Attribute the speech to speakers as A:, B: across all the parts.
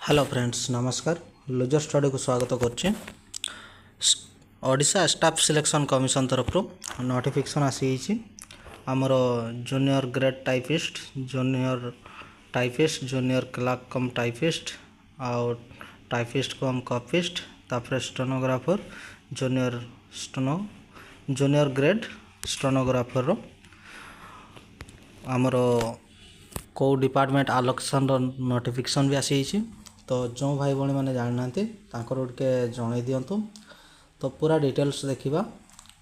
A: Hello friends नमस्कार loser study को स्वागत करछे। ओडिशा स्टाफ सिलेक्शन कमिशन तरफ नोटिफिकेशन आसी आमर junior grade typist junior clerk cum typist आउ टाइपिस्ट कम कॉपिस्ट तापर स्टेनोग्राफर जूनियर ग्रेड स्टेनोग्राफर आमर को डिपार्टमेंट आलोकेशन नोटिफिकेशन भी आसी। तो जो भाई भाई मैंने जाना टे जन दिंतु। तो पूरा डिटेल्स देखा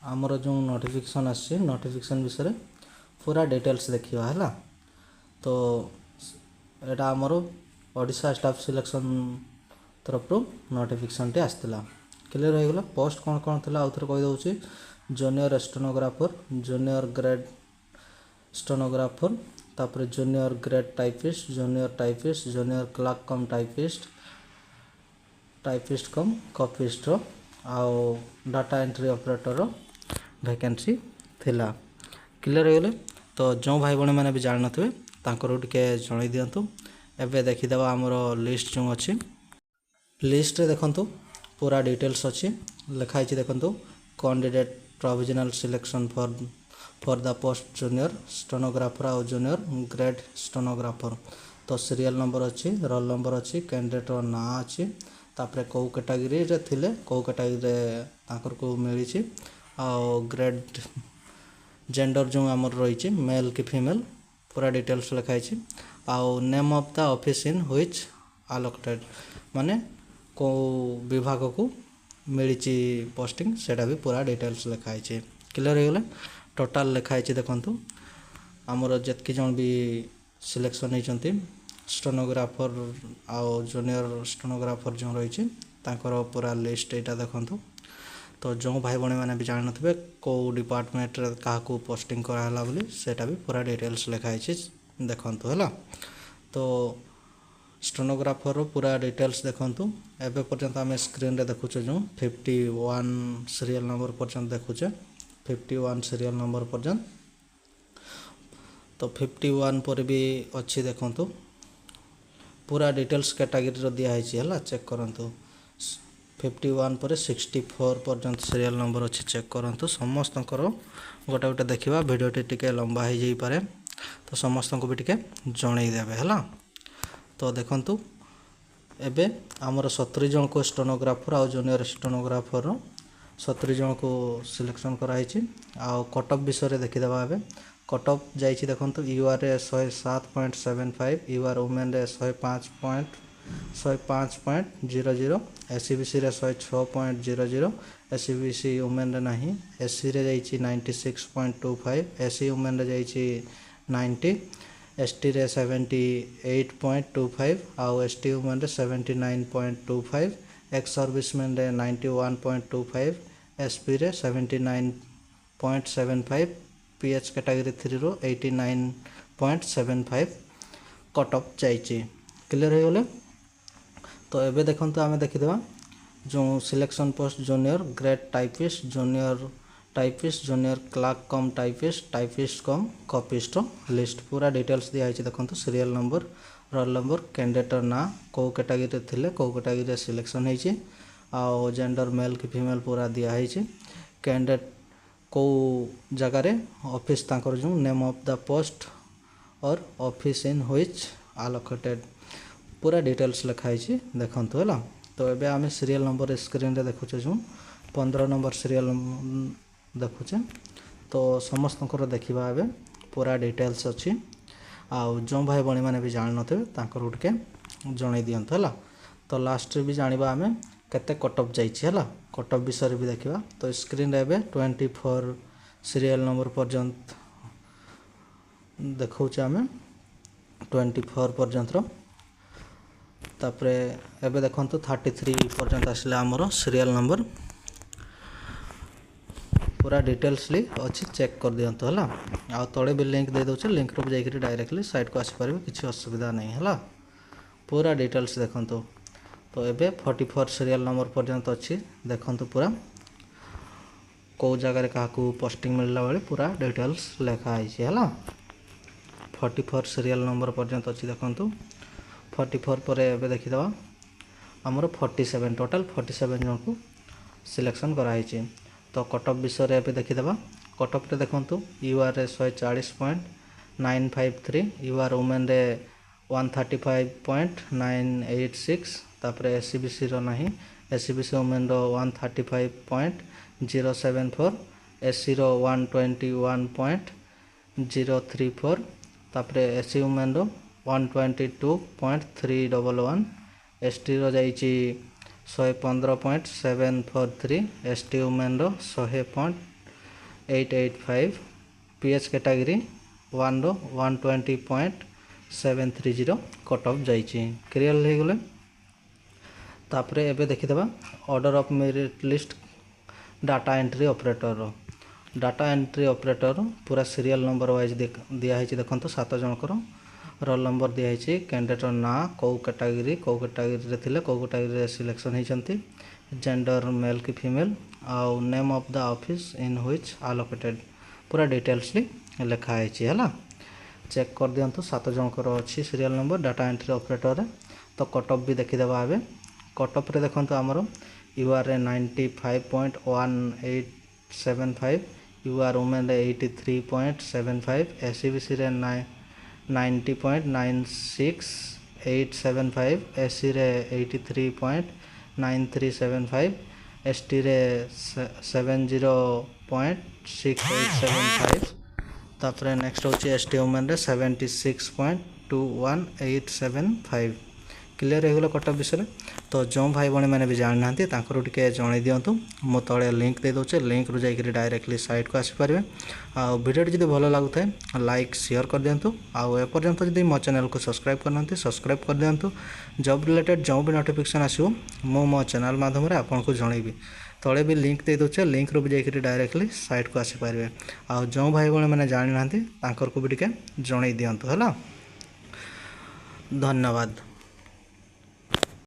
A: आमर जो नोटिफिकेशन आसी नोटिफिकेशन विषय पूरा डिटेल्स देखा है। तो यहाँ आमर ओडिशा स्टाफ सिलेक्शन तरफ नोटिफिकेशन टी आसला क्लियर हो गला। पोस्ट कौन कौन थी आउ थे कहीदे junior stenographer junior grade stenographer तापर junior grade typist junior clerk cum typist cum copyist आउ डाटा एंट्री ऑपरेटर वैकेंसी थिला क्लियर हो गले। तो जो भाई भाई मैंने भी जान थे टे जन दिंतु। एवं देखीदे आमर लिस्ट जो अच्छी लिस्ट रे देखंतु पूरा डिटेल्स अच्छी लिखाई देखंतु candidate provisional selection for the post junior stenographer और जूनियर ग्रेड स्टेनोग्राफर। तो सीरियल नंबर अच्छी रोल नंबर अच्छी कैंडिडेट ना अच्छी तापर कौ कैटेगरी रे थिले कौ कैटेगरी को मिली ग्रेड जेंडर जो आमर रही मेल कि फीमेल पूरा डिटेल्स लिखाई आउ name of the office in which allocated माने को विभाग को मिली पोस्टिंग सेटा भी पूरा डिटेल्स लिखाई क्लियर हो गले। टोटाल लिखाई देखु आमर जितकी जन भी सिलेक्शन होती स्टेनोग्राफर आउ जूनियर स्टेनोग्राफर जो रही पूरा लिस्ट यहाँ देखु। तो जो भाई भाई मैंने भी जान थे कौ डिपार्टमेंट क्या पोस्टिंग कराला बोली सेटा भी पूरा डिटेल्स लिखाई देखु है। तो स्टेनोग्राफर पूरा डिटेल्स देखु एवं पर्यंत आम स्क्रीन रे देखुचे जो 51 सीरियल नंबर पर्यंत देखुचे 51 सीरियल नंबर पर्यंत। तो 51 पर भी अच्छी देखंतु पूरा डिटेल्स कैटेगरी दिखाई है चेक करंतु 51 पर 64 पर्यंत सीरियल नंबर अच्छी चेक करंतु समस्त गोटे गोटे देखा भिडियोटी टिके लंबा हो जाई पारे तो समस्त को भी टिके जणई देबे है। तो देखंतु एबे आमर 70 जन को स्टेनोग्राफर आउ जूनियर स्टेनोग्राफर 70 जन को सिलेक्शन कराई आउ कटअफ विषय देखीदे कटअफ जाइए देखो UR 107.75 UR women 105.00 SCBC 106.00 SCBC women नहीं एससी रे जाइए 96.25 एससी वुमेन रे जाइए 90 एसटी रे 78.25 आउ एसटी वुमेन रे 79.25 एक्स सर्विसमैन रे 91.25 एसपी रे 79.75 पीएच कैटेगरी 3 रो 89.75 कटअफ जाइए क्लियर हो गले। तो एबे देखंतु आमे देखिदेबा जो selection post junior grade typist junior clerk cum typist cum copyist list पूरा डिटेल्स दिखाई देखंतु serial number roll number candidate ना कौ कैटेगरी थिले कौ कैटेगरी सिलेक्शन होइछि आउ जेंडर मेल कि फीमेल पूरा दिखाई कैंडिडेट कौ जगार ऑफिस तांकर जो नेम ऑफ द पोस्ट और ऑफिस इन व्हिच आलोकेटेड पूरा डिटेल्स लिखाई देखंतु है। तो एबे आमे सीरियल नंबर स्क्रीन रे देखुचे जो 15 नंबर सीरियल देखुचे। तो समस्त देखा एबे पूरा डिटेल्स अच्छी आउ जो भाई भाई मैंने भी जान थे टे जन दिंतु है। तो लास्ट भी जाना आम केते कटअफ जाइए कटअफ विषय भी देखा। तो स्क्रीन रे 24 सीरियल नंबर पर्यंत देखौचे आम 24 पर्यंत तापर एबे देखंतु 33 पर्यंत आसले आमर सीरियल नंबर पूरा डिटेल्सली अच्छी चेक कर दिंतु है। आ तले भी लिंक दे दौचे लिंक रू जाकि डायरेक्टली साइट को आसीपारे किसी असुविधा नहीं है पूरा डिटेल्स देखंतु। तो एबे 44 सीरियल नंबर पर्यंत अच्छी देखंतु पूरा कौ जगह क्या पोस्टिंग मिलला बेले पूरा डिटेल्स लिखाई है। 44 सीरियल नंबर पर्यंत अच्छी देखंतु 44 पर एबे देखिदवा आमर 47 टोटाल 47 जन को सिलेक्शन कराई। तो कटअफ विषय पे देखीदे। कटअफ देखु यूआर 140.953, यूआर वुमेन 135.986, तापर एससीबीसी ना एससीबीसी वुमेन 135.074, एससी 121.034, तापर एससी वुमेन 122.311, एसटी जाइए 115.743, ST women 100.885, PH category 120.730 cut off जाइए। क्लियर हो गले। तापर एबे देखीदे order of merit list data entry operator. Data entry operator पूरा सीरियल नंबर वाइज दिखाई। देखो 7 जनकर रोल नंबर दिखाई, कैंडिडेटर ना कौ कैटेगरी थे कौ कैटेगरी सिलेक्शन होती, जेंडर मेल कि फीमेल, आउ name of the office in which allocated पूरा डिटेल्सली लिखाई है। चेक कर दिंतु 7 जनकर अच्छी serial number data entry operator. तो कट ऑफ भी देखीदे। ए कट ऑफ देखो आमर UR 95.1875, UR women 83.75, SCBC 90.96875, SC 83.9375, ST 70.6875, तापर नेक्स्ट हूँ एसटी वुमेन 76.21875। क्लियर हो कट ऑफ विषय। तो जो भाई भाई मैंने भी जानी ना टे जन दिंतु। मो तले लिंक दे दूचे, लिंक रू जाकि डायरेक्टली साइट को आसीपारे। वीडियो जब भल लगुए लाइक शेयर कर दिंतु। आपर्यंत जब मो चैनल को सब्सक्राइब करना सब्सक्राइब कर दिंतु। जॉब रिलेटेड जो भी नोटिफिकेशन आसो मो चैनल माध्यम आपको जनइबी। तले भी लिंक दे दूचे, लिंक रू भी जाकि डायरेक्टली साइट को आसीपारे। जो भाई भाई मैंने जानी ना भी टे जन दिंतु है। धन्यवाद।